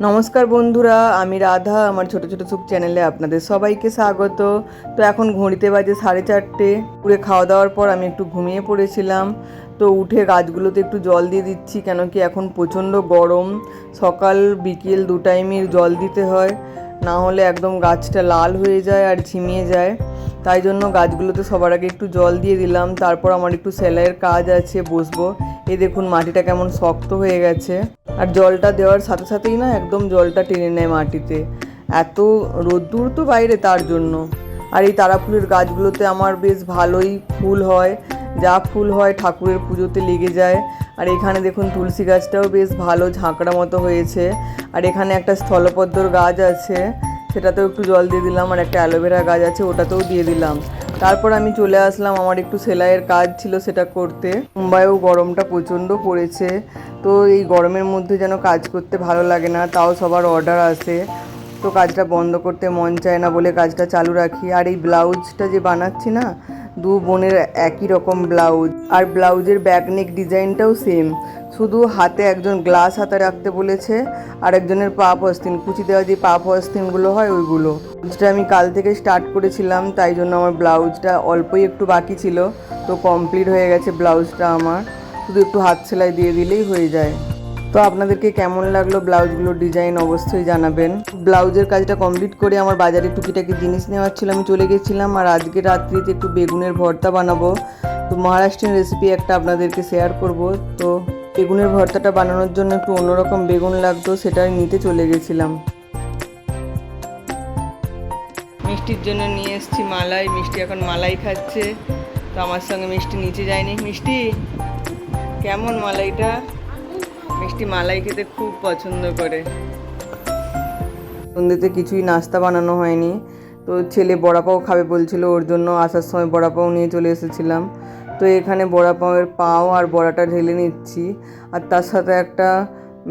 নমস্কার বন্ধুরা, আমি রাধা। আমার ছোট ছোট সুখ চ্যানেলে আপনাদের সবাইকে স্বাগত। তো এখন ঘড়িতে বাজে 4:30। পুরে খাওয়া দাওয়ার পর আমি একটু ঘুমিয়ে পড়েছিলাম। তো উঠে গাছগুলোতে একটু জল দিয়ে দিচ্ছি, কেন কি এখন প্রচণ্ড গরম। সকাল বিকেল দু টাইমই জল দিতে হয়, না হলে একদম গাছটা লাল হয়ে যায় আর ঝিমিয়ে যায়। তাই জন্য গাছগুলোতে সবার আগে একটু জল দিয়ে দিলাম। তারপর আমার একটু সেলাইয়ের কাজ আছে, বসবো। এই দেখুন মাটিটা কেমন শক্ত হয়ে গেছে, আর জলটা দেওয়ার সাথে সাথেই না একদম জলটা টেনে নেয় মাটিতে। এত রোদ্দুর তো বাইরে, তার জন্য। আর এই তারা ফুলের গাছগুলোতে আমার বেশ ভালোই ফুল হয়, যা ফুল হয় ঠাকুরের পুজোতে লেগে যায়। আর এখানে দেখুন তুলসী গাছটাও বেশ ভালো ঝাঁকড়া মতো হয়েছে। আর এখানে একটা স্থলপদ্মর গাছ আছে, সেটাতেও একটু জল দিয়ে দিলাম। আর একটা অ্যালোভেরা গাছ আছে, ওটাতেও দিয়ে দিলাম। তারপর আমি চলে আসলাম, আমার একটু সেলাইয়ের কাজ ছিল সেটা করতে। মুম্বাইও গরমটা প্রচণ্ড পড়েছে, তো এই গরমের মধ্যে যেন কাজ করতে ভালো লাগে না, তাও সবার অর্ডার আসে, তো কাজটা বন্ধ করতে মন চায় না বলে কাজটা চালু রাখি। আর এই ব্লাউজটা যে বানাচ্ছি না, দু বোনের একই রকম ব্লাউজ, আর ব্লাউজের ব্যাকনেক ডিজাইনটাও সেম, শুধু হাতে একজন গ্লাস হাতে রাখতে বলেছে, আর একজনের পা পস্তিন, কুচি দেওয়া যে পা পস্তিনগুলো হয় ওইগুলো। যেটা আমি কাল থেকে স্টার্ট করেছিলাম, তাই জন্য আমার ব্লাউজটা অল্পই একটু বাকি ছিল, তো কমপ্লিট হয়ে গেছে ব্লাউজটা আমার। শুধু একটু হাত সেলাই দিয়ে দিলেই হয়ে যায়। তো আপনাদেরকে কেমন লাগলো ব্লাউজগুলোর ডিজাইন অবশ্যই জানাবেন। ব্লাউজের কাজটা কমপ্লিট করে আমার বাজারে টুকিটাকি জিনিস নেওয়ার ছিল, আমি চলে গেছিলাম। আর আজকে রাত্রিতে একটু বেগুনের ভর্তা বানাবো, তো মহারাষ্ট্রিয়ান রেসিপি একটা আপনাদেরকে শেয়ার করব। তো বেগুনের ভর্তাটা বানানোর জন্য একটু অন্যরকম বেগুন লাগতো, সেটা নিতে চলে গেছিলাম। মিষ্টির জন্য নিয়ে এসেছি মালাই। মিষ্টি এখন মালাই খাচ্ছে, তো আমার সঙ্গে মিষ্টি নিচে যায়নি। মিষ্টি কেমন মালাইটা? মিষ্টি মালাই খেতে খুব পছন্দ করে। সন্ধ্যেতে কিছুই নাস্তা বানানো হয়নি, তো ছেলে বড়া পাও খাবে বলছিল, ওর জন্য আসার সময় বড়া পাও নিয়ে চলে এসেছিলাম। তো এখানে বড়া পাওয়ের পাও আর বড়াটা ঢেলে নিচ্ছি, আর তার সাথে একটা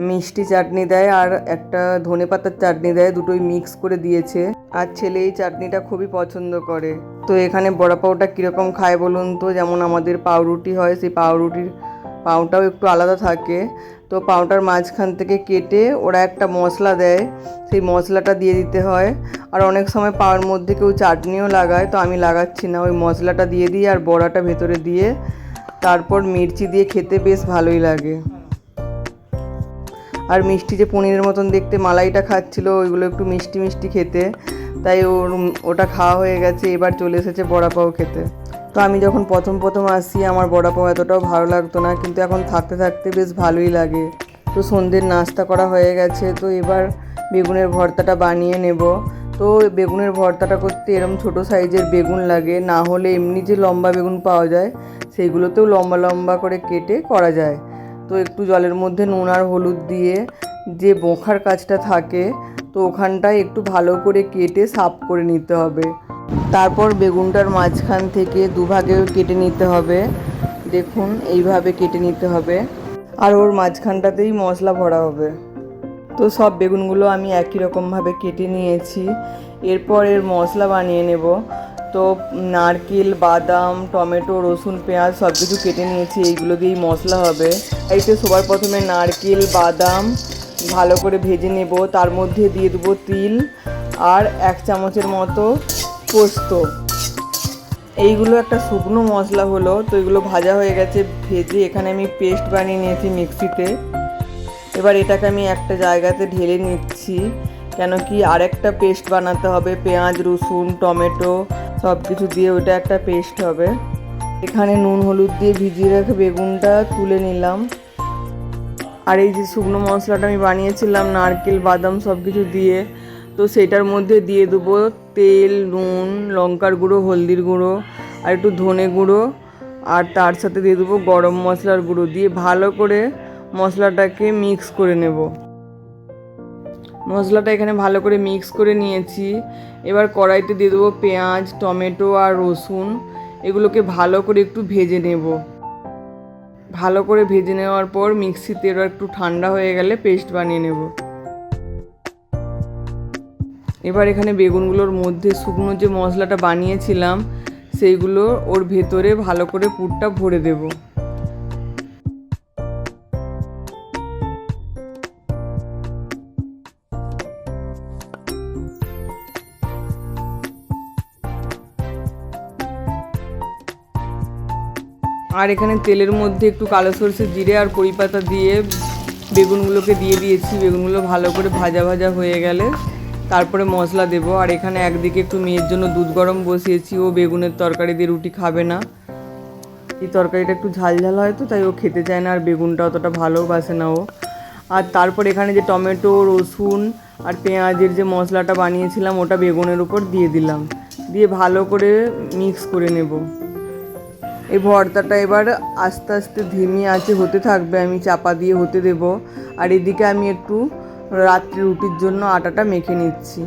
মিষ্টি চাটনি দেয় আর একটা ধনেপাতার চাটনি দেয়, দুটোই মিক্স করে দিয়েছে। আর ছেলে এই চাটনিটা খুবই পছন্দ করে। তো এখানে বড়া পাওটা কীরকম খায় বলুন তো, যেমন আমাদের পাউরুটি হয়, সেই পাউরুটির পাউটাও একটু আলাদা থাকে। তো পাউটার মাঝখান থেকে কেটে ওরা একটা মশলা দেয়, সেই মশলাটা দিয়ে দিতে হয়। আর অনেক সময় পাউর মধ্যে কেউ চাটনিও লাগায়, তো আমি লাগাচ্ছি না, ওই মশলাটা দিয়ে দিই আর বড়াটা ভেতরে দিয়ে তারপর মির্চি দিয়ে খেতে বেশ ভালোই লাগে। আর মিষ্টি যে পনিরের মতন দেখতে মালাইটা খাচ্ছিল, ওইগুলো একটু মিষ্টি মিষ্টি খেতে, তাই ওটা খাওয়া হয়ে গেছে। এবার চলে এসেছে বড়া পাও খেতে। তো আমি যখন প্রথম আসি, আমার বড়া পাও এতটাও ভালো লাগতো না, কিন্তু এখন থাকতে থাকতে বেশ ভালোই লাগে। তো সন্ধ্যের নাস্তা করা হয়ে গেছে, তো এবার বেগুনের ভর্তাটা বানিয়ে নেব। তো বেগুনের ভর্তাটা করতে এরম ছোটো সাইজের বেগুন লাগে, না হলে এমনি যে লম্বা বেগুন পাওয়া যায় সেইগুলোতেও লম্বা লম্বা করে কেটে করা যায়। তো একটু জলের মধ্যে নুন আর হলুদ দিয়ে যে বোখার কাজটা থাকে, তো ওখানটায় একটু ভালো করে কেটে সাফ করে নিতে হবে। তারপর বেগুনটার মাঝখান থেকে দুভাগে কেটে নিতে হবে, দেখুন এইভাবে কেটে নিতে হবে। আর ওর মাঝখানটাতেই মশলা ভরা হবে। তো সব বেগুনগুলো আমি একই রকমভাবে কেটে নিয়েছি। এরপর এর মশলা বানিয়ে নেব। তো নারকেল, বাদাম, টমেটো, রসুন, পেঁয়াজ সব কিছু কেটে নিয়েছি, এইগুলো দিয়েই মশলা হবে। এইতে সবার প্রথমে নারকেল, বাদাম ভালো করে ভেজে নেব, তার মধ্যে দিয়ে দেবো তিল আর 1 চামচের মতো পোস্ত। এইগুলো একটা শুকনো মশলা হলো। তো এগুলো ভাজা হয়ে গেছে, ভেজে এখানে আমি পেস্ট বানিয়ে নিয়েছি মিক্সিতে। এবার এটাকে আমি একটা জায়গাতে ঢেলে নিচ্ছি, কেন কি আরেকটা পেস্ট বানাতে হবে, পেঁয়াজ, রসুন, টমেটো সব কিছু দিয়ে ওটা একটা পেস্ট হবে। এখানে নুন হলুদ দিয়ে ভিজিয়ে রেখে বেগুনটা তুলে নিলাম। আর এই যে শুকনো মশলাটা আমি বানিয়েছিলাম নারকেল, বাদাম সব কিছু দিয়ে, তো সেটার মধ্যে দিয়ে দেবো তেল, নুন, লঙ্কার গুঁড়ো, হলদির গুঁড়ো আর একটু ধনে গুঁড়ো, আর তার সাথে দিয়ে দেবো গরম মশলার গুঁড়ো, দিয়ে ভালো করে মশলাটাকে মিক্স করে নেব। মশলাটা এখানে ভালো করে মিক্স করে নিয়েছি। এবার কড়াইতে দিয়ে দেবো পেঁয়াজ, টমেটো আর রসুন, এগুলোকে ভালো করে একটু ভেজে নেব। ভালো করে ভেজে নেওয়ার পর মিক্সিতে এবার একটু ঠান্ডা হয়ে গেলে পেস্ট বানিয়ে নেব। এবার এখানে বেগুনগুলোর মধ্যে শুকনো যে মশলাটা বানিয়েছিলাম সেইগুলো ওর ভেতরে ভালো করে পুরটা ভরে দেব। আর এখানে তেলের মধ্যে একটু কালো সরষে, জিরে আর কড়ি পাতা দিয়ে বেগুনগুলোকে দিয়ে দিয়েছি। বেগুনগুলো ভালো করে ভাজা ভাজা হয়ে গেলে তারপরে মশলা দেব। আর এখানে একদিকে একটু মেয়ের জন্য দুধ গরম বসিয়েছি, ও বেগুনের তরকারি দিয়ে রুটি খাবে না। এই তরকারিটা একটু ঝাল ঝাল হয় তো, তাই ও খেতে চায় না, আর বেগুনটা অতটা ভালোবাসে না ও। আর তারপর এখানে যে টমেটো, রসুন আর পেঁয়াজের যে মশলাটা বানিয়েছিলাম ওটা বেগুনের উপর দিয়ে দিলাম, দিয়ে ভালো করে মিক্স করে নেব। এই ভর্তাটা এবার আস্তে আস্তে ধিমি আঁচে হতে থাকবে, আমি চাপা দিয়ে হতে দেব। আর এদিকে আমি একটু রাত্রে রুটির জন্য আটাটা মেখে নিচ্ছি।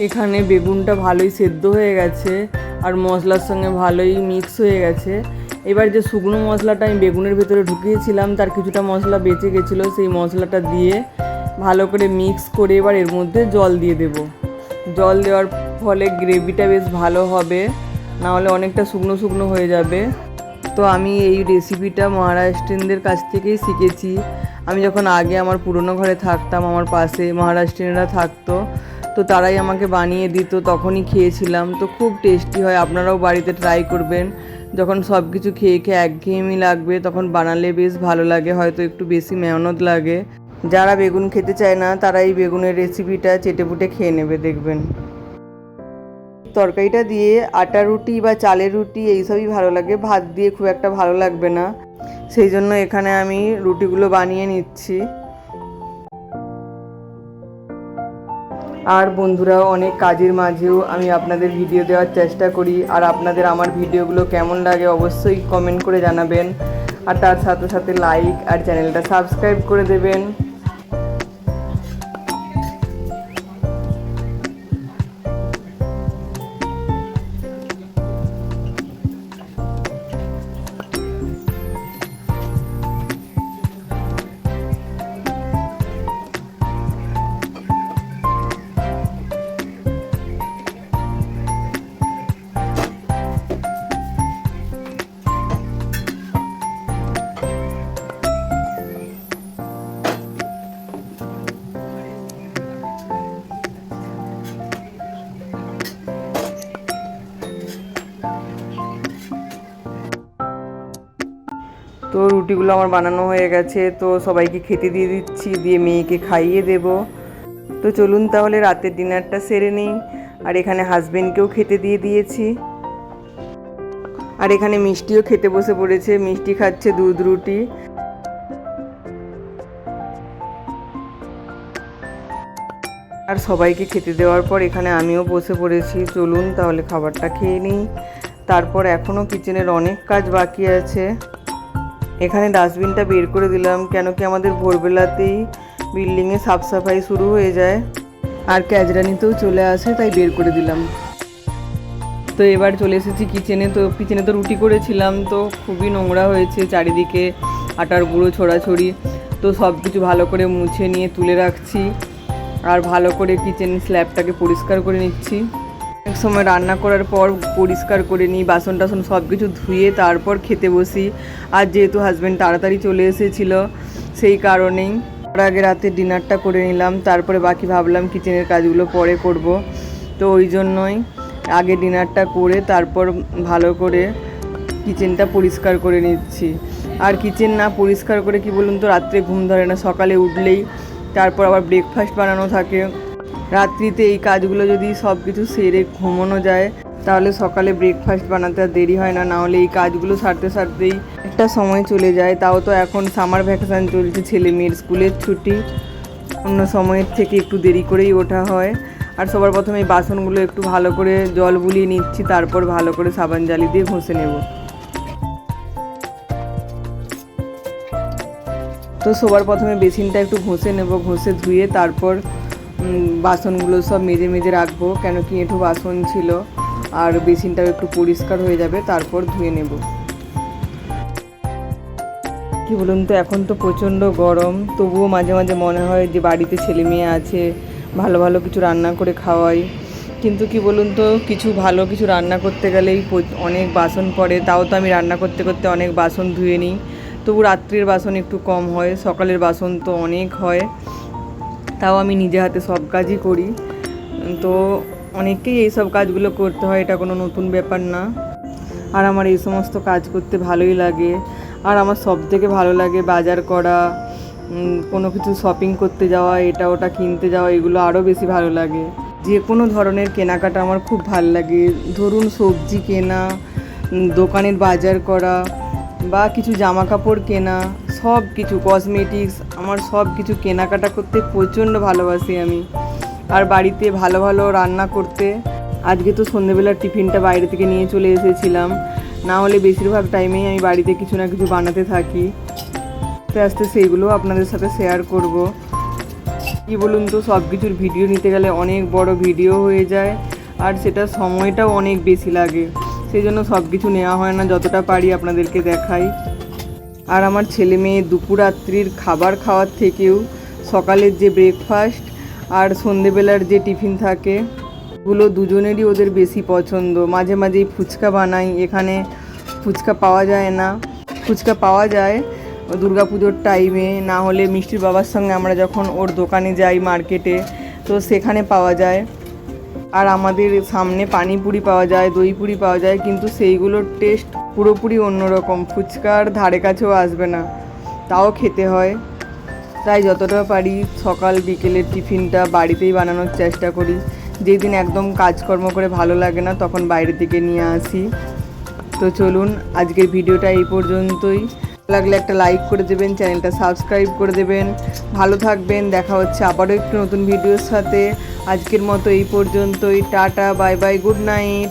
এখানে বেগুনটা ভালোই সেদ্ধ হয়ে গেছে আর মশলার সঙ্গে ভালোই মিক্স হয়ে গেছে। এবার যে শুকনো মশলাটা আমি বেগুনের ভেতরে ঢুকিয়েছিলাম তার কিছুটা মশলা বেঁচে গেছিলো, সেই মশলাটা দিয়ে ভালো করে মিক্স করে এবার এর মধ্যে জল দিয়ে দেব। জল দেওয়ার ফলে গ্রেভিটা বেশ ভালো হবে, নাহলে অনেকটা শুকনো শুকনো হয়ে যাবে। তো আমি এই রেসিপিটা মহারাষ্ট্রিয়ানদের কাছ থেকেই শিখেছি। আমি যখন আগে আমার পুরনো ঘরে থাকতাম, আমার পাশে মহারাষ্ট্রিয়ানরা থাকতো, তো তারাই আমাকে বানিয়ে দিত, তখনই খেয়েছিলাম। তো খুব টেস্টি হয়, আপনারাও বাড়িতে ট্রাই করবেন। যখন সব কিছু খেয়ে খেয়ে একঘেয়েমি লাগবে তখন বানালে বেশ ভালো লাগে, হয়তো একটু বেশি মেহনত লাগে। যারা বেগুন খেতে চায় না তারা এই বেগুনের রেসিপিটা চেটেপুটে খেয়ে নেবে, দেখবেন। তরকারিটা দিয়ে আটা রুটি বা চালের রুটি এইসবই ভালো লাগে, ভাত দিয়ে খুব একটা ভালো লাগবে না। সেই জন্য এখানে আমি রুটিগুলো বানিয়ে নিচ্ছি। আর বন্ধুরা, অনেক কাজের মাঝেও আমি আপনাদের ভিডিও দেওয়ার চেষ্টা করি। আর আপনাদের আমার ভিডিওগুলো কেমন লাগে অবশ্যই কমেন্ট করে জানাবেন, আর তার সাথে সাথে লাইক আর চ্যানেলটা সাবস্ক্রাইব করে দেবেন। তো রুটিগুলো আমার বানানো হয়ে গেছে, তো সবাইকে খেতে দিয়ে দিচ্ছি, দিয়ে মেয়েকে খাইয়ে দেব। তো চলুন তাহলে রাতের ডিনারটা সেরে নিই। আর এখানে হাজবেন্ডকেও খেতে দিয়ে দিয়েছি। আর এখানে মিষ্টিও খেতে বসে পড়েছে, মিষ্টি খাচ্ছে দুধ রুটি। আর সবাইকে খেতে দেওয়ার পর এখানে আমিও বসে পড়েছি। চলুন তাহলে খাবারটা খেয়ে নিই। তারপর এখনও কিচেনের অনেক কাজ বাকি আছে। এখানে ডাস্টবিনটা বের করে দিলাম, কেন কি আমাদের ভোরবেলাতেই বিল্ডিংয়ে সাফ সাফাই শুরু হয়ে যায় আর ক্যাজরানিতেও চলে আসে, তাই বের করে দিলাম। তো এবার চলে এসেছি কিচেনে। তো কিচেনে তো রুটি করেছিলাম, তো খুবই নোংরা হয়েছে চারিদিকে, আটার গুঁড়ো ছড়াছড়ি। তো সব কিছু ভালো করে মুছে নিয়ে তুলে রাখছি, আর ভালো করে কিচেন স্ল্যাবটাকে পরিষ্কার করে নিচ্ছি। অনেক সময় রান্না করার পর পরিষ্কার করে নিই, বাসন টাসন সব কিছু ধুয়ে তারপর খেতে বসি। আর যেহেতু হাজব্যান্ড তাড়াতাড়ি চলে এসেছিল, সেই কারণেই তার আগে রাতে ডিনারটা করে নিলাম, তারপরে বাকি ভাবলাম কিচেনের কাজগুলো পরে করব। তো ওই জন্যই আগে ডিনারটা করে তারপর ভালো করে কিচেনটা পরিষ্কার করে নিচ্ছি। আর কিচেন না পরিষ্কার করে কি বলুন তো রাত্রে ঘুম ধরে না, সকালে উঠলেই তারপর আবার ব্রেকফাস্ট বানানো থাকে। রাত্রিতে এই কাজগুলো যদি সব কিছু সেরে ঘুমানো যায় তাহলে সকালে ব্রেকফাস্ট বানাতে আর দেরি হয় না, নাহলে এই কাজগুলো সারতে সারতেই একটা সময় চলে যায়। তাও তো এখন সামার ভ্যাকেশান চলছে, ছেলে মেয়ের স্কুলের ছুটি, অন্য সময়ের থেকে একটু দেরি করেই ওঠা হয়। আর সবার প্রথমে এই বাসনগুলো একটু ভালো করে জল বুলিয়ে নিচ্ছি, তারপর ভালো করে সাবান জালি দিয়ে ঘষে নেব। তো সবার প্রথমে বেসিনটা একটু ঘষে নেব, ঘষে ধুয়ে তারপর বাসনগুলো সব মেজে মেজে রাখবো, কেন কি এঁঠো বাসন ছিল। আর বেসিনটাও একটু পরিষ্কার হয়ে যাবে, তারপর ধুয়ে নেব। কি বলুন তো, এখন তো প্রচণ্ড গরম, তবুও মাঝে মাঝে মনে হয় যে বাড়িতে ছেলে মেয়ে আছে, ভালো ভালো কিছু রান্না করে খাওয়াই। কিন্তু কি বলুন তো, ভালো কিছু রান্না করতে গেলেই অনেক বাসন পড়ে। তাও তো আমি রান্না করতে করতে অনেক বাসন ধুয়ে নিই, তবু রাত্রির বাসন একটু কম হয়, সকালের বাসন তো অনেক হয়। তাও আমি নিজে হাতে সব কাজই করি। তো অনেককেই এইসব কাজগুলো করতে হয়, এটা কোনো নতুন ব্যাপার না। আর আমার এই সমস্ত কাজ করতে ভালোই লাগে। আর আমার সবথেকে ভালো লাগে বাজার করা, কোনো কিছু শপিং করতে যাওয়া, এটা ওটা কিনতে যাওয়া, এগুলো আরও বেশি ভালো লাগে। যে কোনো ধরনের কেনাকাটা আমার খুব ভালো লাগে। ধরুন সবজি কেনা, দোকানের বাজার করা, বা কিছু জামা কাপড় কেনা, সব কিছু কসমেটিক্স, আমার সব কিছু কেনাকাটা করতে প্রচণ্ড ভালোবাসি আমি। আর বাড়িতে ভালো ভালো রান্না করতে। আজকে তো সন্ধেবেলার টিফিনটা বাইরে থেকে নিয়ে চলে এসেছিলাম, না হলে বেশিরভাগ টাইমেই আমি বাড়িতে কিছু না কিছু বানাতে থাকি। আস্তে আস্তে সেইগুলো আপনাদের সাথে শেয়ার করব। কী বলুন তো, সব কিছুর ভিডিও নিতে গেলে অনেক বড় ভিডিও হয়ে যায়, আর সেটা সময়টাও অনেক বেশি লাগে। সেই জন্য সব কিছু নেওয়া হয় না, যতটা পারি আপনাদেরকে দেখাই। আর আমার ছেলে মেয়ে দুপুর রাত্রির খাবার খাওয়ার থেকেও সকালের যে ব্রেকফাস্ট আর সন্ধেবেলার যে টিফিন থাকে, ওগুলো দুজনেরই ওদের বেশি পছন্দ। মাঝে মাঝেই ফুচকা বানাই, এখানে ফুচকা পাওয়া যায় না। ফুচকা পাওয়া যায় দুর্গাপুজোর টাইমে, না হলে মিষ্টির বাবার সঙ্গে আমরা যখন ওর দোকানে যাই মার্কেটে, তো সেখানে পাওয়া যায়। আর আমাদের সামনে পানিপুরি পাওয়া যায়, দই পুরি পাওয়া যায়, কিন্তু সেইগুলোর টেস্ট পুরোপুরি অন্যরকম, ফুচকার ধারে কাছেও আসবে না, তাও খেতে হয়। তাই যতটা পারি সকাল বিকেলের টিফিনটা বাড়িতেই বানানোর চেষ্টা করি। যেই দিন একদম কাজকর্ম করে ভালো লাগে না, তখন বাইরে থেকে নিয়ে আসি। তো চলুন, আজকের ভিডিওটা এই পর্যন্তই। লাগলে একটা লাইক করে দেবেন, চ্যানেলটা সাবস্ক্রাইব করে দেবেন। ভালো থাকবেন, দেখা হচ্ছে আবারও একটু নতুন ভিডিওর সাথে। আজকের মতো এই পর্যন্তই, tata, bye bye, good night.